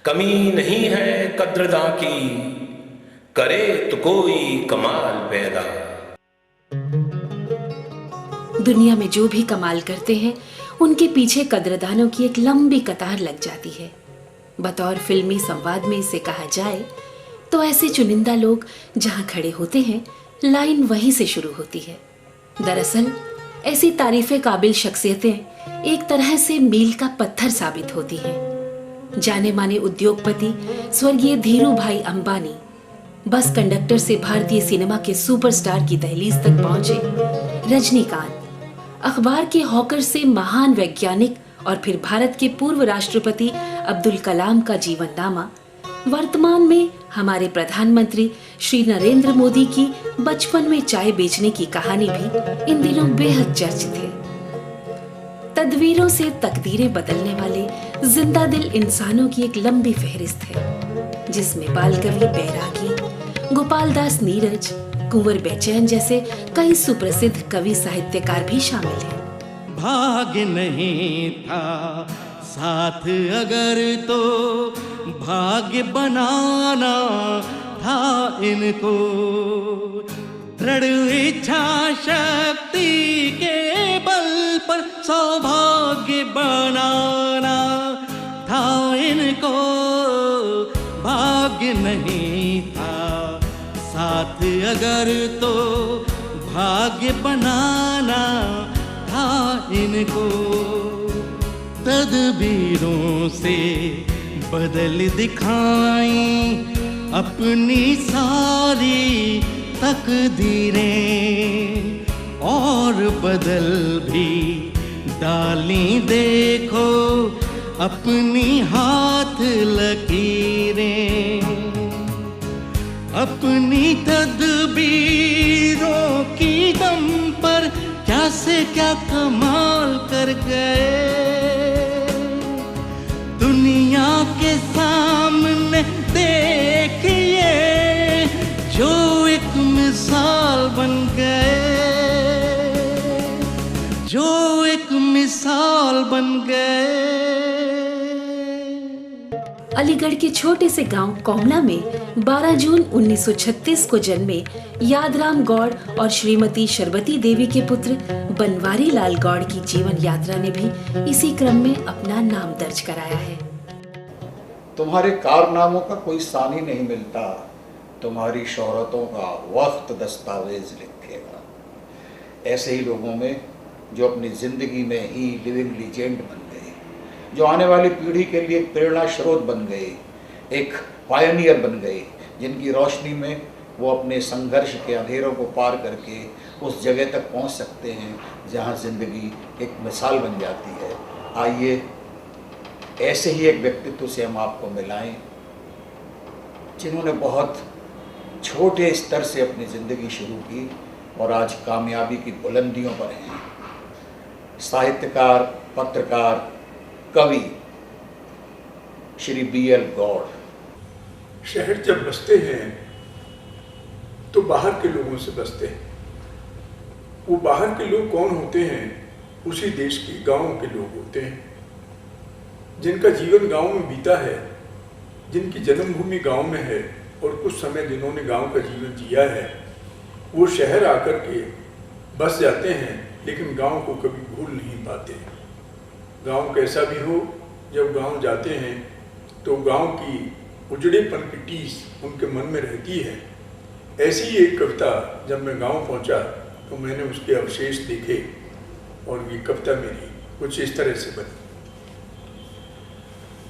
कमी नहीं है कद्रदां की, करे तो कोई कमाल पैदा। दुनिया में जो भी कमाल करते हैं उनके पीछे कद्रदानों की एक लंबी कतार लग जाती है। बतौर फिल्मी संवाद में इसे कहा जाए तो ऐसे चुनिंदा लोग जहां खड़े होते हैं लाइन वहीं से शुरू होती है। दरअसल ऐसी तारीफे काबिल शख्सियतें एक तरह से मील का पत्थर साबित होती हैं। जाने माने उद्योगपति स्वर्गीय धीरू भाई अंबानी बस कंडक्टर से भारतीय सिनेमा के सुपरस्टार की दहलीज तक पहुंचे, रजनीकांत अखबार के हॉकर से महान वैज्ञानिक और फिर भारत के पूर्व राष्ट्रपति अब्दुल कलाम का जीवननामा, वर्तमान में हमारे प्रधानमंत्री श्री नरेंद्र मोदी की बचपन में चाय बेचने की कहानी भी इन दिनों बेहद चर्चित है। तदवीरों से तकदीरें बदलने वाले जिंदा दिल इंसानों की एक लंबी फहरिस्त है, जिसमें बाल कवि बैरागी, गोपाल दास नीरज, कुंवर बेचैन जैसे कई सुप्रसिद्ध कवि साहित्यकार भी शामिल हैं। भाग्य नहीं था साथ अगर तो भाग्य बनाना था इनको, दृढ़ इच्छा शक्ति के बल पर सौभाग्य बनाना था इनको। भाग्य नहीं था साथ अगर तो भाग्य बनाना था इनको, तदबीरों से बदल दिखाई अपनी सारी तकदीरें, और बदल भी डाली देखो अपनी हाथ लकीरें। अपनी तदबीरों की दम पर क्या से क्या कमाल कर गए, दुनिया के सामने देखिए जो एक मिसाल बन गए, जो एक मिसाल बन गए। अलीगढ़ के छोटे से गांव कोमला में 12 जून 1936 को जन्मे यादराम गौड़ और श्रीमती शरबती देवी के पुत्र बनवारी लाल गौड़ की जीवन यात्रा ने भी इसी क्रम में अपना नाम दर्ज कराया है। तुम्हारे कारनामों का कोई सानी नहीं मिलता, तुम्हारी शोहरतों का वक्त दस्तावेज लिखेगा। ऐसे ही लोगों में जो अपनी जिंदगी में ही लिविंग लीजेंड बन गए, जो आने वाली पीढ़ी के लिए प्रेरणा स्रोत बन गए, एक पायनियर बन गए, जिनकी रोशनी में वो अपने संघर्ष के अंधेरों को पार करके उस जगह तक पहुंच सकते हैं जहां ज़िंदगी एक मिसाल बन जाती है। आइए ऐसे ही एक व्यक्तित्व से हम आपको मिलाएं, जिन्होंने बहुत छोटे स्तर से अपनी ज़िंदगी शुरू की और आज कामयाबी की बुलंदियों पर हैं। साहित्यकार, पत्रकार, कवि श्री BL गौड़। शहर जब बसते हैं तो बाहर के लोगों से बसते हैं। वो बाहर के लोग कौन होते हैं? उसी देश के गांव के लोग होते हैं, जिनका जीवन गांव में बीता है, जिनकी जन्मभूमि गांव में है और कुछ समय जिन्होंने गांव का जीवन जिया है। वो शहर आकर के बस जाते हैं लेकिन गांव को कभी भूल नहीं पाते। गांव कैसा भी हो, जब गांव जाते हैं तो गांव की उजड़ेपन की टीस उनके मन में रहती है। ऐसी ही एक कविता जब मैं गांव पहुंचा तो मैंने उसके अवशेष देखे और ये कविता मेरी कुछ इस तरह से बनी।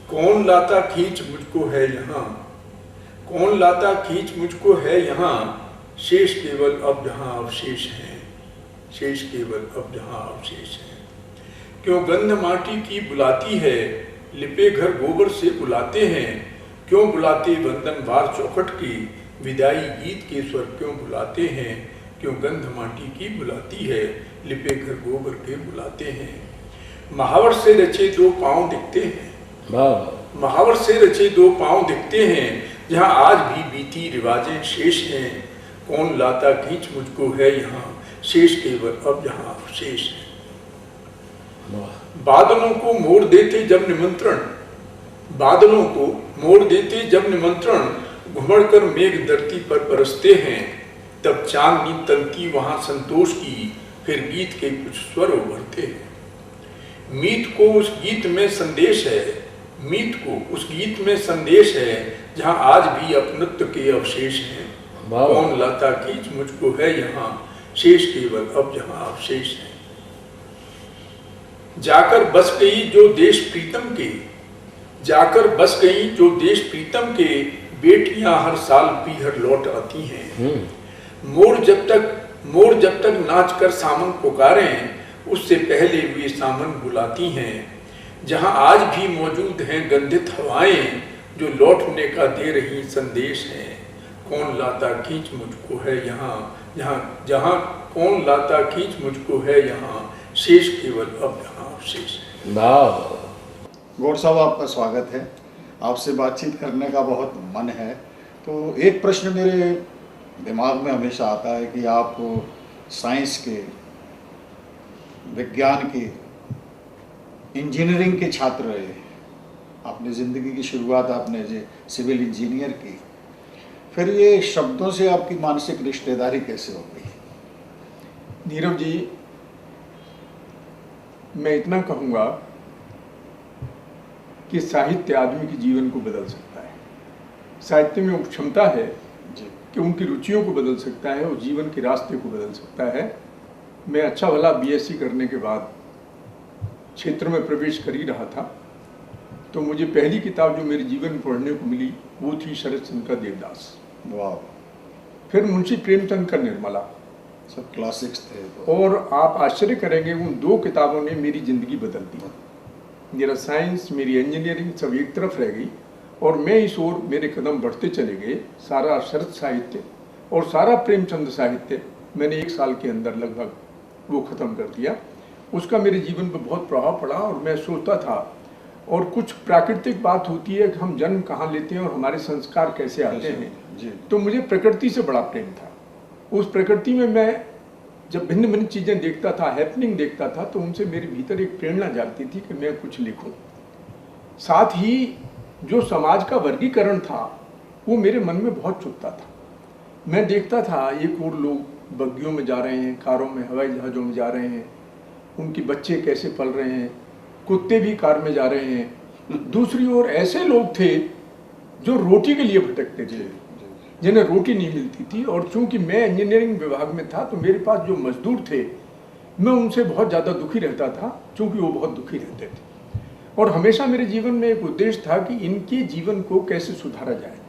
कौन लाता खींच मुझको है यहाँ, कौन लाता खींच मुझको है यहाँ, शेष केवल अब जहाँ अवशेष हैं, शेष केवल अब जहाँ अवशेष हैं। क्यों गंध माटी की बुलाती है, लिपे घर गोबर से बुलाते हैं। क्यों बुलाते वंदन वार चौखट की, विदाई गीत के स्वर क्यों बुलाते हैं। क्यों गंध माटी की बुलाती है, लिपे घर गोबर के बुलाते हैं। महावर से रचे दो पांव दिखते हैं, महावर से रचे दो पांव दिखते हैं, जहाँ आज भी बीती रिवाजें शेष हैं। कौन लाता खींच मुझको है यहाँ, शेष केवल अब जहाँ अवशेष है। बादलों को मोड़ देते जब निमंत्रण, बादलों को मोड़ देते जब निमंत्रण घुमड़ कर मेघ धरती पर बरसते हैं, तब चांदनी तनती वहां संतोष की, फिर गीत के कुछ स्वर उभरते हैं। मीत को उस गीत में संदेश है, मीत को उस गीत में संदेश है, जहां आज भी अपनत्व के अवशेष हैं। कौन लाता खींच मुझको है यहाँ, शेष केवल अब जहां अवशेष है। जाकर बस गई जो देश प्रीतम के, जाकर बस गई जो देश प्रीतम के, बेटियां हर साल पीहर लौट आती हैं। मोर जब तक नाच कर सामन पुकारें, उससे पहले वे सामन बुलाती हैं। जहां आज भी मौजूद हैं गंधित हवाएं, जो लौटने का दे रही संदेश है। कौन लाता खींच मुझको है यहाँ, जहां कौन लाता खींच मुझको है यहाँ, शेष केवल अब यहाँ अवशेष है। गौर साहब, आपका स्वागत है। आपसे बातचीत करने का बहुत मन है। तो एक प्रश्न मेरे दिमाग में हमेशा आता है कि आप साइंस के, विज्ञान के, इंजीनियरिंग के छात्र रहे। आपने ज़िंदगी की शुरुआत आपने सिविल इंजीनियर की, फिर ये शब्दों से आपकी मानसिक रिश्तेदारी कैसे हो गई? नीरव जी, मैं इतना कहूँगा कि साहित्य आदमी के जीवन को बदल सकता है। साहित्य में वो क्षमता है कि उनकी रुचियों को बदल सकता है और जीवन के रास्ते को बदल सकता है। मैं अच्छा भला बीएससी करने के बाद क्षेत्र में प्रवेश कर ही रहा था, तो मुझे पहली किताब जो मेरे जीवन में पढ़ने को मिली वो थी शरद चंद्र का देवदास। वाह। फिर मुंशी प्रेमचंद का निर्मला, सब क्लासिक्स थे। और आप आश्चर्य करेंगे, उन दो किताबों ने मेरी जिंदगी बदल दी। मेरा साइंस, मेरी इंजीनियरिंग सब एक तरफ रह गई और मैं इस ओर मेरे कदम बढ़ते चले गए। सारा शरद साहित्य और सारा प्रेमचंद साहित्य मैंने 1 साल के अंदर लगभग वो ख़त्म कर दिया। उसका मेरे जीवन पर बहुत प्रभाव पड़ा और मैं सोचता था, और कुछ प्राकृतिक बात होती है कि हम जन्म कहाँ लेते हैं और हमारे संस्कार कैसे आते हैं। तो मुझे प्रकृति से बड़ा प्रेम था। उस प्रकृति में मैं जब भिन्न भिन्न चीज़ें देखता था, हैपनिंग देखता था, तो उनसे मेरे भीतर एक प्रेरणा जागती थी कि मैं कुछ लिखूं। साथ ही जो समाज का वर्गीकरण था वो मेरे मन में बहुत चुभता था। मैं देखता था एक और लोग बग्गियों में जा रहे हैं, कारों में, हवाई जहाज़ों में जा रहे हैं, उनके बच्चे कैसे पल रहे हैं, कुत्ते भी कार में जा रहे हैं। दूसरी ओर ऐसे लोग थे जो रोटी के लिए भटकते थे, जिन्हें रोटी नहीं मिलती थी। और चूंकि मैं इंजीनियरिंग विभाग में था तो मेरे पास जो मजदूर थे, मैं उनसे बहुत ज़्यादा दुखी रहता था, चूंकि वो बहुत दुखी रहते थे। और हमेशा मेरे जीवन में एक उद्देश्य था कि इनके जीवन को कैसे सुधारा जाए।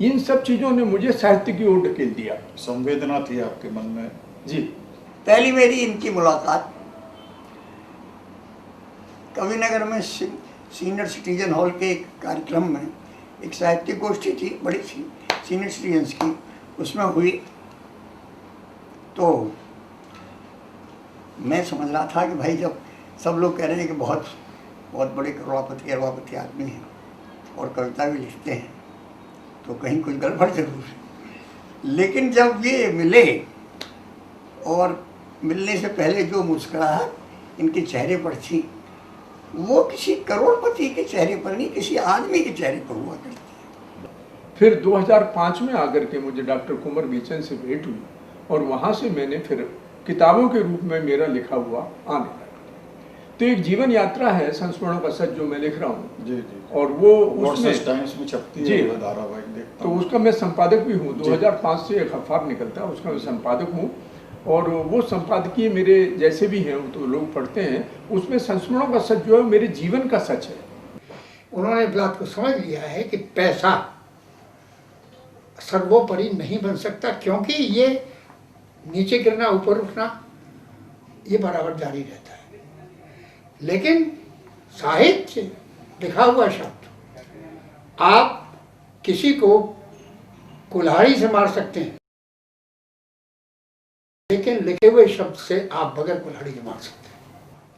इन सब चीज़ों ने मुझे साहित्य की ओर ढकेल दिया। संवेदना थी आपके मन में? जी। पहली मेरी इनकी मुलाकात कविनगर में सीनियर सिटीजन हॉल के एक कार्यक्रम में, एक साहित्य गोष्ठी थी, बड़ी सी सीनियर सिटीजन्स की, उसमें हुई। तो मैं समझ रहा था कि भाई जब सब लोग कह रहे हैं कि बहुत बहुत बड़े करोड़पति आदमी हैं और कविता भी लिखते हैं, तो कहीं कुछ गड़बड़ जरूर है। लेकिन जब ये मिले और मिलने से पहले जो मुस्कुराहट इनके चेहरे पर थी, वो किसी करोड़पति के चेहरे पर नहीं, किसी आदमी के चेहरे पर हुआ करती है। फिर 2005 में आकर के मुझे डॉक्टर कुंवर बेचन से भेंट हुई और वहाँ से मैंने फिर किताबों के रूप में मेरा लिखा हुआ आने लगा। तो एक जीवन यात्रा है संस्मरणों का सच जो मैं लिख रहा हूँ। जी। और वो उसमें टाइम्स में छपती है धारावाहिक, देखता तो उसका मैं संपादक भी हूँ। 2005 से एक अखबार निकलता है, उसका मैं संपादक हूँ। और वो संपादकीय मेरे जैसे भी हैं तो लोग पढ़ते हैं, उसमें संस्मरणों का सच जो है मेरे जीवन का सच है। उन्होंने बात को समझ लिया है कि पैसा सर्वोपरि नहीं बन सकता, क्योंकि ये नीचे गिरना ऊपर उठना ये बराबर जारी रहता है। लेकिन साहित्य, लिखा हुआ शब्द, आप किसी को कुल्हाड़ी से मार सकते हैं, लेकिन लिखे हुए शब्द से आप बगैर कुल्हाड़ी के मार सकते हैं।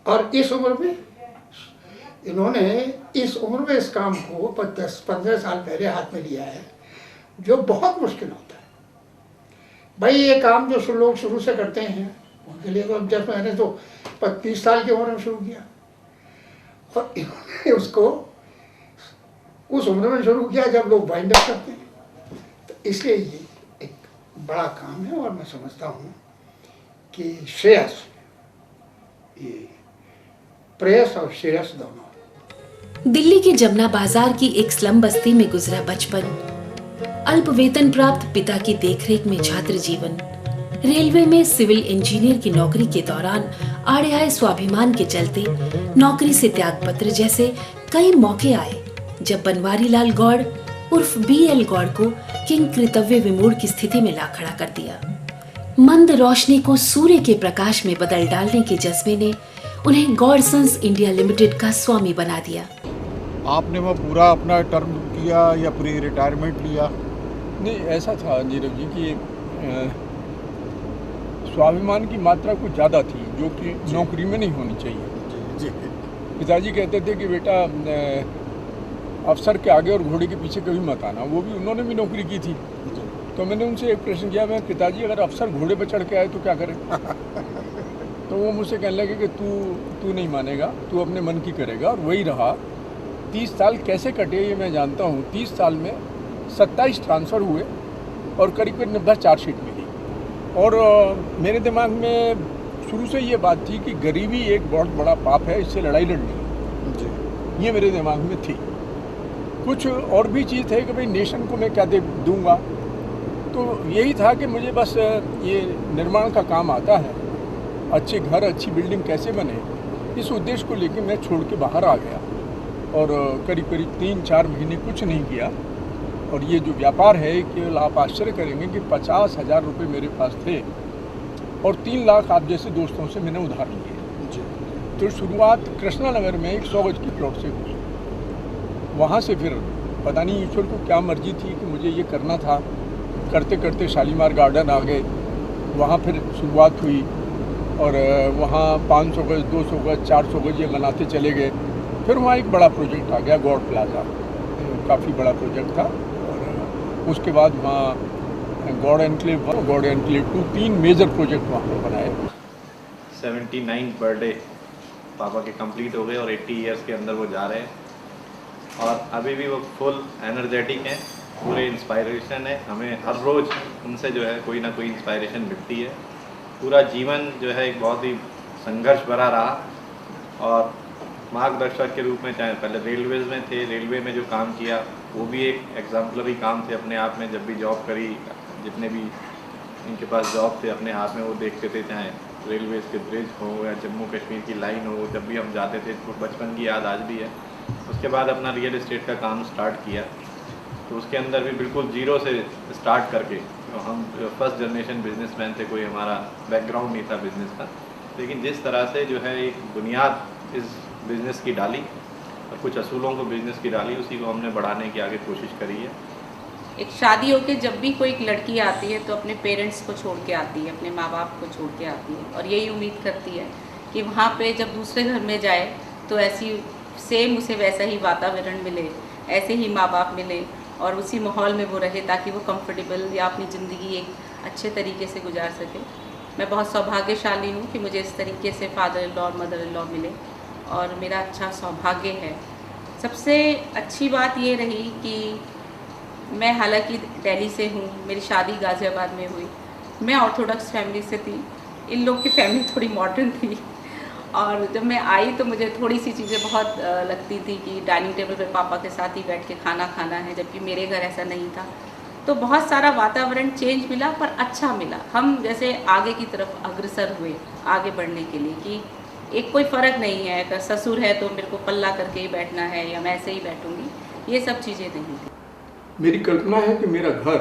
और इस उम्र में इन्होंने इस काम को 10-15 साल पहले हाथ में लिया है, जो बहुत मुश्किल होता है। भाई ये काम जो लोग शुरू से करते हैं उनके लिए, तो जब मैंने तो 25 साल की उम्र में शुरू किया और इन्होंने उसको उस उम्र में शुरू किया जब लोग वाइंड अप करते हैं। तो इसलिए ये एक बड़ा काम है और मैं समझता हूँ कि श्रेयस, ये प्रेयस और श्रेयस दोनों। दिल्ली के जमुना बाजार की एक स्लम बस्ती में गुजरा बचपन, अल्प वेतन प्राप्त पिता की देखरेख में छात्र जीवन, रेलवे में सिविल इंजीनियर की नौकरी के दौरान आड़े आए स्वाभिमान के चलते नौकरी से त्यागपत्र जैसे कई मौके आए जब बनवारी लाल गौड़ उर्फ BL गौड़ को किंग कृतव्य विमूढ़ की स्थिति में ला खड़ा कर दिया। मंद रोशनी को सूर्य के प्रकाश में बदल डालने के जज्बे ने उन्हें गौड़ सन्स इंडिया लिमिटेड का स्वामी बना दिया। आपने वो पूरा अपना टर्म किया या पूरी रिटायरमेंट लिया? नहीं, ऐसा था नीरव जी कि स्वाभिमान की मात्रा कुछ ज़्यादा थी जो कि नौकरी में नहीं होनी चाहिए। जी। पिताजी कहते थे कि बेटा अफसर के आगे और घोड़े के पीछे कभी मत आना। वो भी, उन्होंने भी नौकरी की थी। तो मैंने उनसे एक प्रश्न किया, मैं पिताजी अगर अफसर घोड़े पर चढ़ के आए तो क्या करें? तो वो मुझसे कहने लगे कि तू नहीं मानेगा, तू अपने मन की करेगा। और वही रहा। 30 साल कैसे कटे ये मैं जानता हूँ। 30 साल में 27 ट्रांसफ़र हुए और करीब 90 चार्जशीट मिली। और मेरे दिमाग में शुरू से ये बात थी कि गरीबी एक बहुत बड़ा पाप है, इससे लड़ाई लड़नी जी, ये मेरे दिमाग में थी। कुछ और भी चीज़ थे कि भाई नेशन को मैं क्या दे दूँगा। तो यही था कि मुझे बस ये निर्माण का काम आता है, अच्छे घर अच्छी बिल्डिंग कैसे बने, इस उद्देश्य को लेकर मैं छोड़ के बाहर आ गया। और करीब 3-4 महीने कुछ नहीं किया। और ये जो व्यापार है, केवल आप आश्चर्य करेंगे कि 50,000 रुपये मेरे पास थे और 3 लाख आप जैसे दोस्तों से मैंने उधार लिए। तो शुरुआत कृष्णा नगर में एक 100 गज की प्लॉट से हुई। वहाँ से फिर पता नहीं ईश्वर को क्या मर्जी थी कि मुझे ये करना था। करते करते शालीमार गार्डन आ गए, वहाँ फिर शुरुआत हुई। और वहाँ 500 गज 200 गज 400 गज ये बनाते चले गए। फिर वहाँ एक बड़ा प्रोजेक्ट आ गया, गौड़ प्लाजा, काफ़ी बड़ा प्रोजेक्ट था। और उसके बाद वहाँ गौड़ एनक्लेव 2, 3 मेजर प्रोजेक्ट वहाँ पर बनाए। 79 बर्थडे पापा के कंप्लीट हो गए और 80 इयर्स के अंदर वो जा रहे हैं। और अभी भी वो फुल एनर्जेटिक हैं, पूरे इंस्पायरेशन है। हमें हर रोज़ उनसे जो है कोई ना कोई इंस्पायरेशन मिलती है। पूरा जीवन जो है एक बहुत ही संघर्ष भरा रहा। और मार्गदर्शक के रूप में, चाहे पहले रेलवेज़ में थे, रेलवे में जो काम किया वो भी एक एग्जाम्पलरी काम थे अपने आप में। जब भी जॉब करी, जितने भी इनके पास जॉब थे अपने हाथ में वो देखते थे, चाहे रेलवेज़ के ब्रिज हो या जम्मू कश्मीर की लाइन हो। जब भी हम जाते थे तो बचपन की याद आज भी है। उसके बाद अपना रियल एस्टेट का काम स्टार्ट किया, तो उसके अंदर भी बिल्कुल जीरो से स्टार्ट करके, तो हम फर्स्ट जनरेशन बिजनेसमैन थे, कोई हमारा बैकग्राउंड नहीं था बिज़नेस का। लेकिन जिस तरह से जो है एक बुनियाद इस बिज़नेस की डाली और कुछ असूलों को बिज़नेस की डाली, उसी को हमने बढ़ाने की आगे कोशिश करी है। एक शादी होके जब भी कोई एक लड़की आती है तो अपने पेरेंट्स को छोड़ के आती है, अपने माँ बाप को छोड़ के आती है और यही उम्मीद करती है कि वहाँ पे जब दूसरे घर में जाए तो ऐसी सेम उसे वैसा ही वातावरण मिले, ऐसे ही माँ बाप मिले और उसी माहौल में वो रहे, ताकि वो कंफर्टेबल या अपनी ज़िंदगी एक अच्छे तरीके से गुजार सके। मैं बहुत सौभाग्यशाली हूँ कि मुझे इस तरीके से फादर इन लॉ और मदर इन लॉ मिले और मेरा अच्छा सौभाग्य है। सबसे अच्छी बात ये रही कि मैं हालांकि दिल्ली से हूँ, मेरी शादी गाज़ियाबाद में हुई, मैं ऑर्थोडॉक्स फैमिली से थी, इन लोग की फैमिली थोड़ी मॉडर्न थी। और जब मैं आई तो मुझे थोड़ी सी चीज़ें बहुत लगती थी कि डाइनिंग टेबल पे पापा के साथ ही बैठ के खाना खाना है, जबकि मेरे घर ऐसा नहीं था। तो बहुत सारा वातावरण चेंज मिला, पर अच्छा मिला। हम जैसे आगे की तरफ अग्रसर हुए आगे बढ़ने के लिए, कि एक कोई फ़र्क नहीं है, अगर ससुर है तो मेरे को पल्ला करके ही बैठना है या मैं ऐसे ही बैठूँगी, ये सब चीज़ें नहीं थी। मेरी कल्पना है कि मेरा घर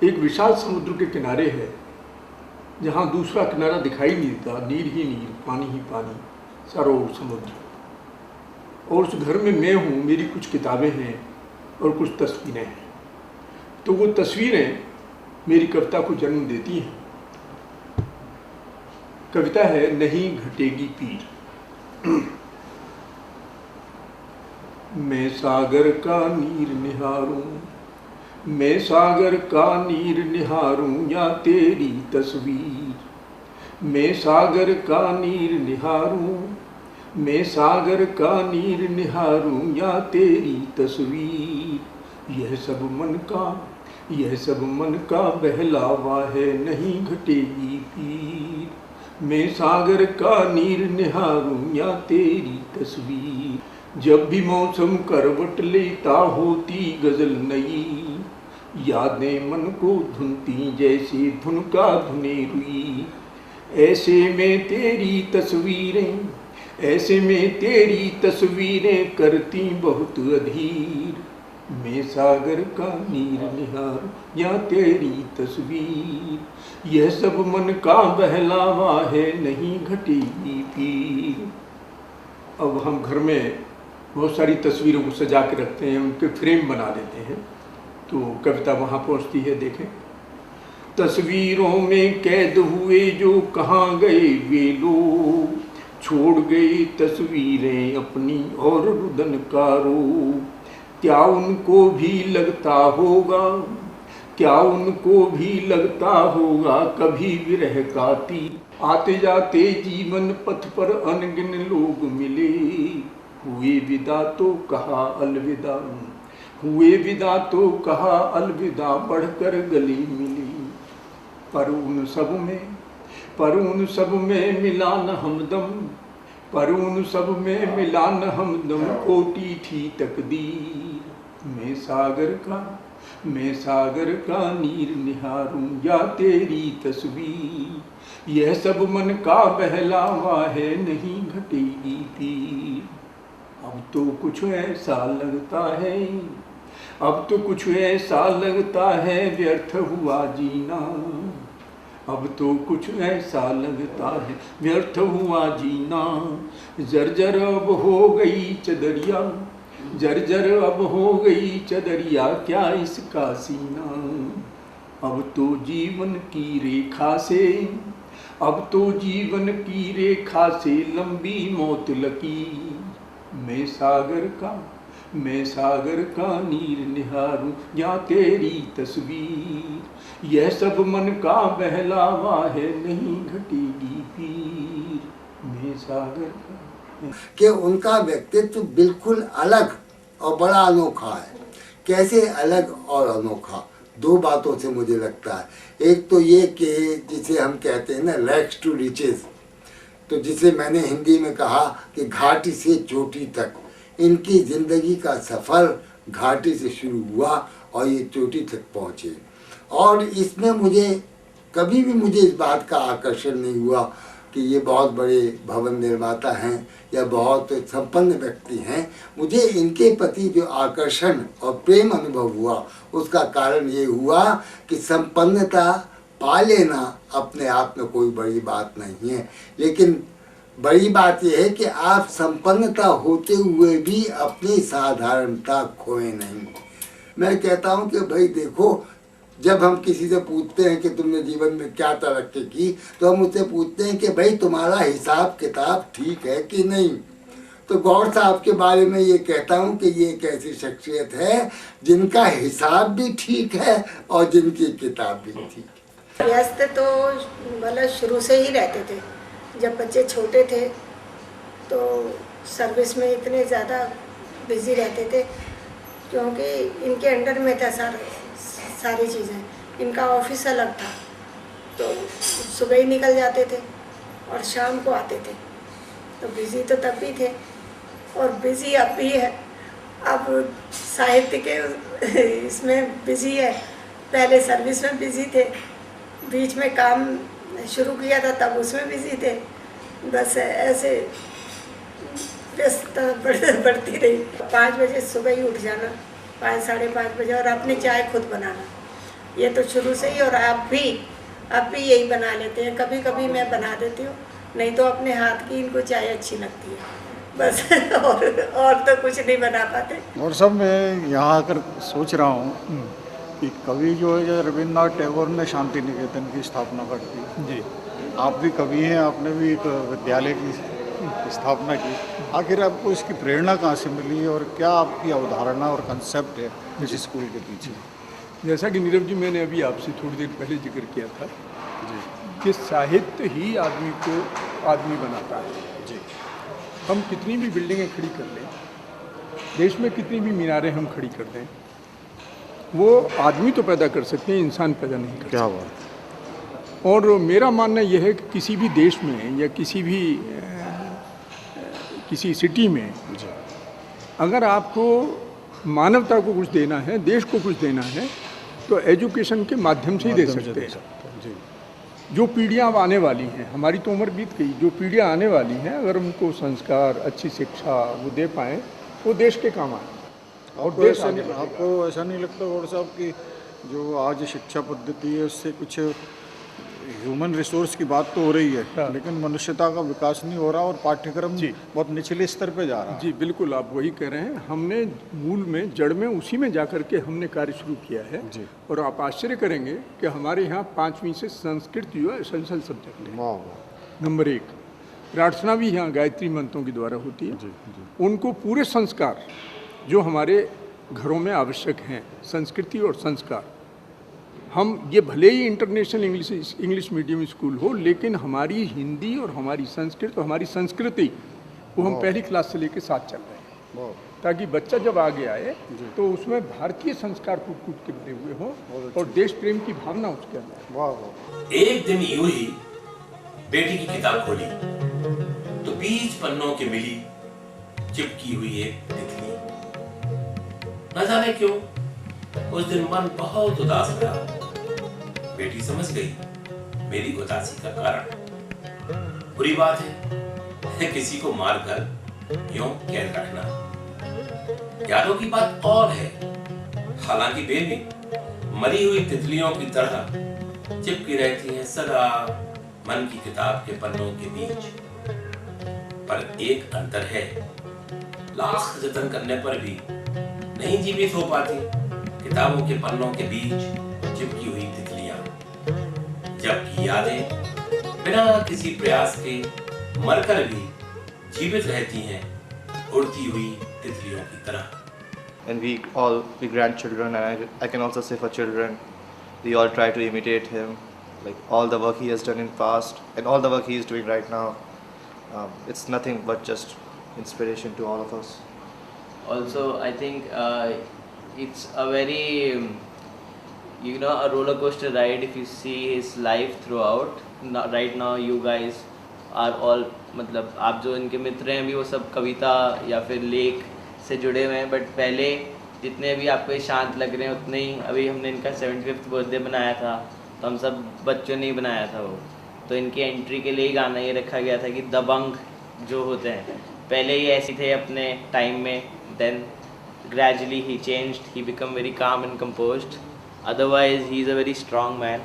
एक विशाल समुद्र के किनारे है, जहाँ दूसरा किनारा दिखाई नहीं देता, नीर ही नीर, पानी ही पानी, चारों ओर समुद्र। और उस घर में मैं हूँ, मेरी कुछ किताबें हैं और कुछ तस्वीरें हैं। तो वो तस्वीरें मेरी कविता को जन्म देती हैं। कविता है नहीं घटेगी पीर। मैं सागर का नीर निहारूं, मैं सागर का नीर निहारूं या तेरी तस्वीर। मैं सागर का नीर निहारूं, मैं सागर का नीर निहारूं या तेरी तस्वीर, यह सब मन का बहलावा है, नहीं घटेगी पीर। मैं सागर का नीर निहारूं या तेरी तस्वीर, जब भी मौसम करवट लेता होती गजल नई, यादें मन को धुनती जैसे धुन का धुने रुई। ऐसे में तेरी तस्वीरें करती बहुत अधीर, मैं सागर का नीर निहार या तेरी तस्वीर, यह सब मन का बहलावा है, नहीं घटेगी पीर। अब हम घर में बहुत सारी तस्वीरों को सजा के रखते हैं, उनके फ्रेम बना देते हैं, तो कविता वहाँ पहुँचती है। देखें, तस्वीरों में कैद हुए जो कहाँ गए वे लोग, छोड़ गए तस्वीरें अपनी और रुदन का रो। क्या उनको भी लगता होगा कभी विरह का तीर, आते जाते जीवन पथ पर अनगिन लोग मिले, हुए विदा तो कहा अलविदा, बढ़कर गली मिली। पर उन सब में मिला न हमदम, खोटी थी तकदीर। मैं सागर का नीर निहारूं या तेरी तस्वीर, यह सब मन का बहलावा है, नहीं घटेगी पीर। अब तो कुछ ऐसा लगता है व्यर्थ हुआ जीना, अब तो कुछ ऐसा लगता है व्यर्थ हुआ जीना। जर्जर अब हो गई चदरिया, क्या इसका सीना। अब तो जीवन की रेखा से लंबी मौत लकी। मैं सागर का नीर निहारूं या तेरी तस्वीर, यह सब मन का बहलावा है, नहीं घटेगी पीर। मैं सागर का। कि उनका व्यक्तित्व बिल्कुल अलग और बड़ा अनोखा है। कैसे अलग और अनोखा, दो बातों से मुझे लगता है। एक तो ये कि जिसे हम कहते हैं ना रैग्स टू रिचेस, तो जिसे मैंने हिंदी में कहा कि घाटी से चोटी तक, इनकी ज़िंदगी का सफ़र घाटी से शुरू हुआ और ये चोटी तक पहुँचे। और इसमें कभी भी इस बात का आकर्षण नहीं हुआ कि ये बहुत बड़े भवन निर्माता हैं या बहुत संपन्न व्यक्ति हैं। मुझे इनके प्रति जो आकर्षण और प्रेम अनुभव हुआ, उसका कारण ये हुआ कि संपन्नता पा लेना अपने आप में कोई बड़ी बात नहीं है, लेकिन बड़ी बात यह है कि आप संपन्नता होते हुए भी अपनी साधारणता खोए नहीं। मैं कहता हूँ कि भाई देखो, जब हम किसी से पूछते हैं कि तुमने जीवन में क्या तरक्की की, तो हम उससे पूछते हैं कि भाई तुम्हारा हिसाब किताब ठीक है कि नहीं। तो गौर साहब के बारे में ये कहता हूँ कि ये एक ऐसी शख्सियत है जिनका हिसाब भी ठीक है और जिनकी किताब भी ठीक है। व्यस्त तो मतलब शुरू से ही रहते थे। जब बच्चे छोटे थे तो सर्विस में इतने ज़्यादा बिजी रहते थे, क्योंकि इनके अंडर में था सारी चीज़ें। इनका ऑफिस अलग था, तो सुबह ही निकल जाते थे और शाम को आते थे। तो बिज़ी तो तब भी थे और बिज़ी अब भी है। अब साहित्य के इसमें बिज़ी है, पहले सर्विस में बिज़ी थे, बीच में काम शुरू किया था तब उसमें बिज़ी थे। बस ऐसे व्यस्तता बढ़ती रही। 5 बजे सुबह ही उठ जाना, 5 साढ़े 5 बजे, और अपनी चाय खुद बनाना, ये तो शुरू से ही। और अब भी यही बना लेते हैं। कभी कभी मैं बना देती हूँ, नहीं तो अपने हाथ की इनको चाय अच्छी लगती है बस। और तो कुछ नहीं बना पाते। और सब मैं यहाँ आकर सोच रहा हूँ कि कवि जो है, रविन्द्रनाथ टैगोर ने शांति निकेतन की स्थापना कर दी जी। आप भी कवि हैं, आपने भी एक विद्यालय की स्थापना की। आखिर आपको इसकी प्रेरणा कहाँ से मिली और क्या आपकी अवधारणा और कंसेप्ट है इस स्कूल के पीछे? जैसा कि नीरव जी मैंने अभी आपसे थोड़ी देर पहले जिक्र किया था जी, कि साहित्य ही आदमी को आदमी बनाता है जी। हम कितनी भी बिल्डिंगें खड़ी कर लें, देश में कितनी भी मीनारें हम खड़ी कर दें, वो आदमी तो पैदा कर सकते हैं, इंसान पैदा नहीं कर क्या सकते। बात। और मेरा मानना यह है कि किसी भी देश में या किसी भी किसी सिटी में अगर आपको मानवता को कुछ देना है, देश को कुछ देना है, तो एजुकेशन के माध्यम से ही दे सकते हैं। जी। जो पीढ़ियाँ अब आने वाली हैं, हमारी तो उम्र बीत गई, जो पीढ़ियाँ आने वाली हैं, अगर उनको संस्कार, अच्छी शिक्षा वो दे पाएँ, वो देश के काम आए। और देश आपको ऐसा नहीं लगता गौड़ साहब कि जो आज शिक्षा पद्धति है उससे कुछ ह्यूमन रिसोर्स की बात तो हो रही है, हाँ। लेकिन मनुष्यता का विकास नहीं हो रहा और पाठ्यक्रम बहुत निचले स्तर पे जा रहा है। जी बिल्कुल, आप वही कह रहे हैं। हमने मूल में, जड़ में, उसी में जा कर के हमने कार्य शुरू किया है। जी। और आप आश्चर्य करेंगे कि हमारे यहाँ 5वीं से संस्कृत जो है एसेंशियल सब्जेक्ट है। वाह। नंबर 1, प्रार्थना भी यहाँ गायत्री मंत्रों के द्वारा होती है। जी। उनको पूरे संस्कार जो हमारे घरों में आवश्यक हैं, संस्कृति और संस्कार, हम ये भले ही इंटरनेशनल इंग्लिश मीडियम स्कूल हो, लेकिन हमारी हिंदी और हमारी संस्कृत और हमारी संस्कृति वो हम पहली क्लास से लेकर 7 चल रहे हैं, ताकि बच्चा जब आगे आए तो उसमें भारतीय संस्कार कूट कूट के भरे हुए हों और देश प्रेम की भावना उसके अंदर। वाह। एक दिन यूं ही बेटी की किताब खोली तो 20 पन्नों के मिली चिपकी हुई एक तितली। न जाने क्यों उस दिन मन बहुत उदास रहा। बेटी समझ गई मेरी उदासी का कारण। बुरी बात है किसी को मारकर यूं कैद रखना। यादों की बात और है। हालांकि बेबी मरी हुई तितलियों की तरह चिपकी रहती हैं सदा मन की किताब के पन्नों के बीच। पर एक अंतर है, लाख जतन करने पर भी नहीं जीवित हो पाती किताबों के पन्नों के बीच चिपकी हुई तितलियां। जबकि यादें बिना किसी प्रयास के मरकर भी जीवित रहती हैं, उड़ती हुई तितलियों की तरह। And we grandchildren, and I can also say for children, we all try to imitate him, like all the work he has done in past and all the work he is doing right now. It's nothing but just inspiration to all of us. Also, I think it's a very a roller coaster ride if you see his life throughout. Right now you guys are all, मतलब आप जो इनके मित्र हैं अभी वो सब कविता या फिर लेख से जुड़े हुए हैं, बट पहले जितने भी आपको शांत लग रहे हैं उतने ही अभी हमने इनका 75th बर्थडे बनाया था तो हम सब बच्चों ने ही बनाया था वो। तो इनकी एंट्री के लिए ही गाना ये रखा गया था कि दबंग जो होते हैं पहले ही ऐसे थे अपने टाइम में, then gradually he changed, he become very calm and composed. Otherwise he is a very strong man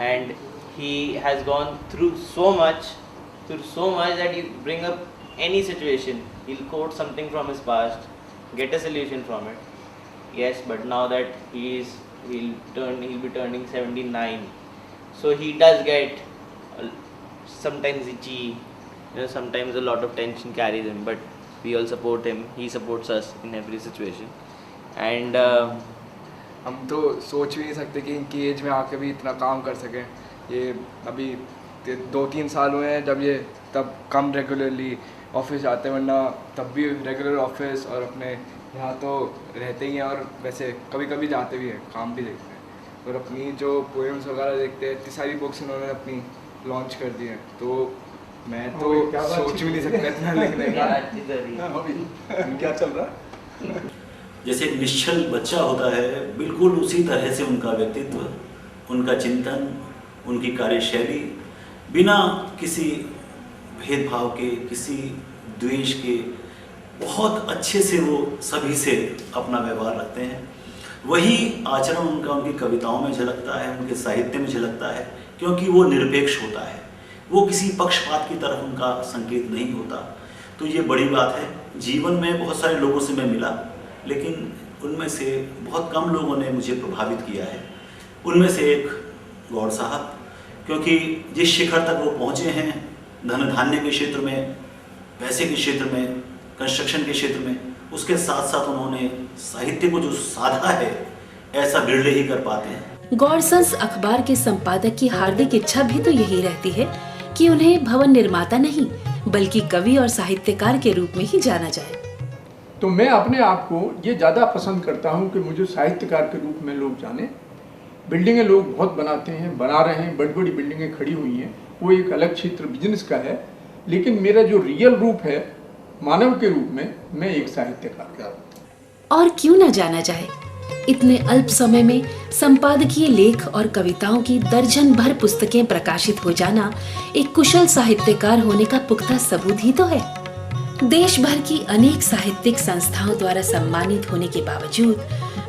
and he has gone through so much that you bring up any situation, he'll quote something from his past, get a solution from it. Yes, but now that he'll be turning 79, so he does get sometimes itchy, sometimes a lot of tension carries him, but we all support him, he supports us in every situation. And हम तो सोच भी नहीं सकते कि इनकी as में आके भी इतना काम कर सकें। ये अभी 2-3 साल हुए हैं जब ये तब कम रेगुलरली ऑफिस जाते हैं, वरना तब भी रेगुलर ऑफिस और अपने यहाँ तो रहते ही हैं और वैसे कभी कभी जाते भी हैं, काम भी देखते हैं और अपनी जो पोएम्स वगैरह देखते हैं। इतनी सारी बुक्स इन्होंने अपनी लॉन्च कर दी हैं, तो मैं तो सोच भी नहीं सकता इतना लिखने का। क्या चल रहा है? जैसे एक निश्चल बच्चा होता है, बिल्कुल उसी तरह से उनका व्यक्तित्व, उनका चिंतन, उनकी कार्यशैली बिना किसी भेदभाव के, किसी द्वेष के बहुत अच्छे से वो सभी से अपना व्यवहार रखते हैं। वही आचरण उनका उनकी कविताओं में झलकता है, उनके साहित्य में झलकता है, क्योंकि वो निरपेक्ष होता है, वो किसी पक्षपात की तरफ उनका संकेत नहीं होता। तो ये बड़ी बात है। जीवन में बहुत सारे लोगों से मैं मिला, लेकिन उनमें से बहुत कम लोगों ने मुझे प्रभावित किया है। उनमें से एक गौड़ साहब, क्योंकि जिस शिखर तक वो पहुँचे हैं, धन धान्य के क्षेत्र में, पैसे के क्षेत्र में, कंस्ट्रक्शन के क्षेत्र में, उसके साथ साथ उन्होंने साहित्य को जो साधा है, ऐसा बिरले ही कर पाते हैं। गौरसंस अखबार के संपादक की हार्दिक इच्छा भी तो यही रहती है कि उन्हें भवन निर्माता नहीं बल्कि कवि और साहित्यकार के रूप में ही जाना जाए। तो मैं अपने आप को ये ज़्यादा पसंद करता हूँ कि मुझे साहित्यकार के रूप में लोग जाने। बिल्डिंगें लोग बहुत बनाते हैं, बना रहे हैं, बड़ी बड़ी बिल्डिंगें खड़ी हुई हैं, वो एक अलग क्षेत्र बिजनेस का है। लेकिन मेरा जो रियल रूप है मानव के रूप में, मैं एक साहित्यकार का। और क्यों ना जाना जाए, इतने अल्प समय में संपादकीय लेख और कविताओं की दर्जन भर पुस्तकें प्रकाशित हो जाना एक कुशल साहित्यकार होने का पुख्ता सबूत ही तो है। देश भर की अनेक साहित्यिक संस्थाओं द्वारा सम्मानित होने के बावजूद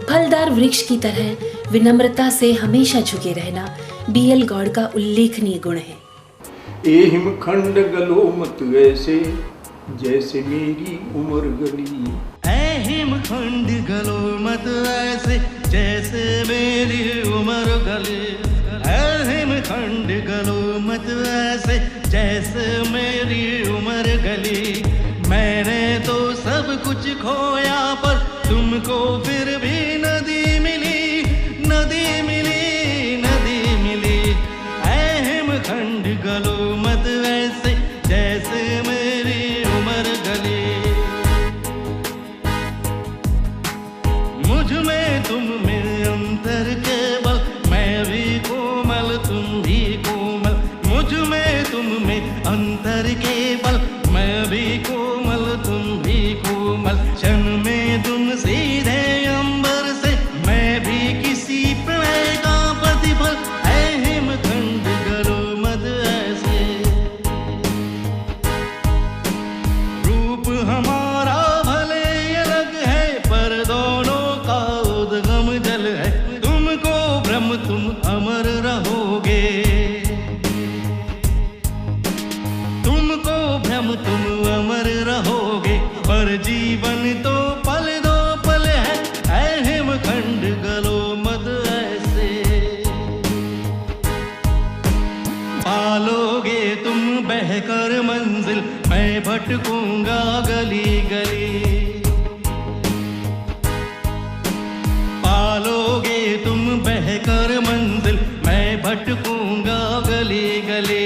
फलदार वृक्ष की तरह विनम्रता से हमेशा झुके रहना BL गौड़ का उल्लेखनीय गुण है। ए हिमखंड गलो मत ऐसे जैसे मेरी उम्र गली, ऐ हिमखंड गलो मत ऐसे जैसे मेरी उम्र गली, ऐ हिमखंड गलो मत ऐसे जैसे मेरी उम्र गली। मैंने तो सब कुछ खोया पर तुमको फिर भी नदी मिली, नदी मिली, नदी मिली। ऐ हिमखंड गलो मत ऐसे जैसे मेरी उम्र गली। मुझ में तुम में अंतर केवल, मैं भी कोमल तुम भी कोमल। मुझ में तुम में अंतर केवल, मैं भी कोमल तुम भी कोमल। क्षण में तुम सीधे अंबर से, मैं भी किसी प्रणय का प्रतिफल। ऐ हिमखंड गलो मत ऐसे। रूप हमारा भले अलग है, पर दोनों का उद्गम जल है। तुमको भ्रम तुम अमर रहोगे, तुमको भ्रम तुम अमर रहोगे। पर जीवन तो पल दो पल है, ऐ हिमखंड गलो मत ऐसे। पालोगे तुम बहकर मंजिल, मैं भटकूंगा गली गली। पालोगे तुम बहकर मंजिल, मैं भटकूंगा गली गली।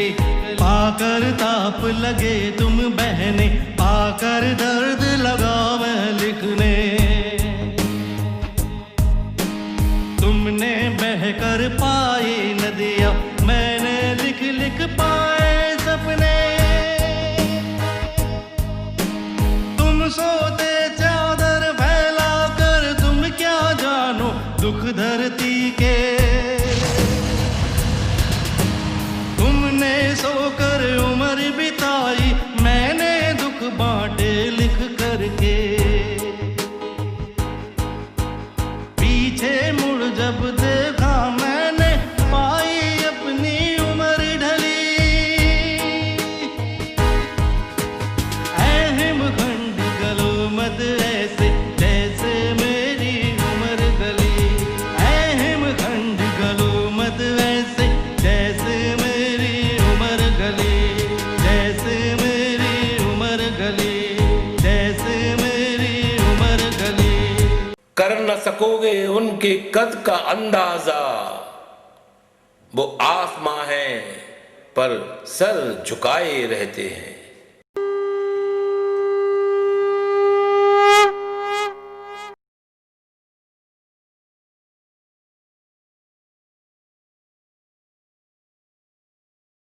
पाकर ताप लगे तुम बहने, पाकर दर्द लगा मैं लिखने। तुमने बहकर पाई नदियाँ, मैंने लिख लिख पाए सपने। तुम सोते चादर फैला कर, तुम क्या जानो दुख धरती के। तुमने सोकर उम्र बिताई, मैंने दुख बांटे लिख करके। पीछे मुड़ जब देखा मैंने, पाई अपनी उम्र ढली। ऐ हिमखंड गलो मत ऐसे जैसे मेरी उम्र गली। ऐ हिमखंड गलो मत ऐसे जैसे मेरी उम्र गली, जैसे मेरी उम्र गली, जैसे मेरी उम्र गली। कर न सकोगे उनके कद का अंदाजा, वो आसमां है पर सर झुकाए रहते हैं।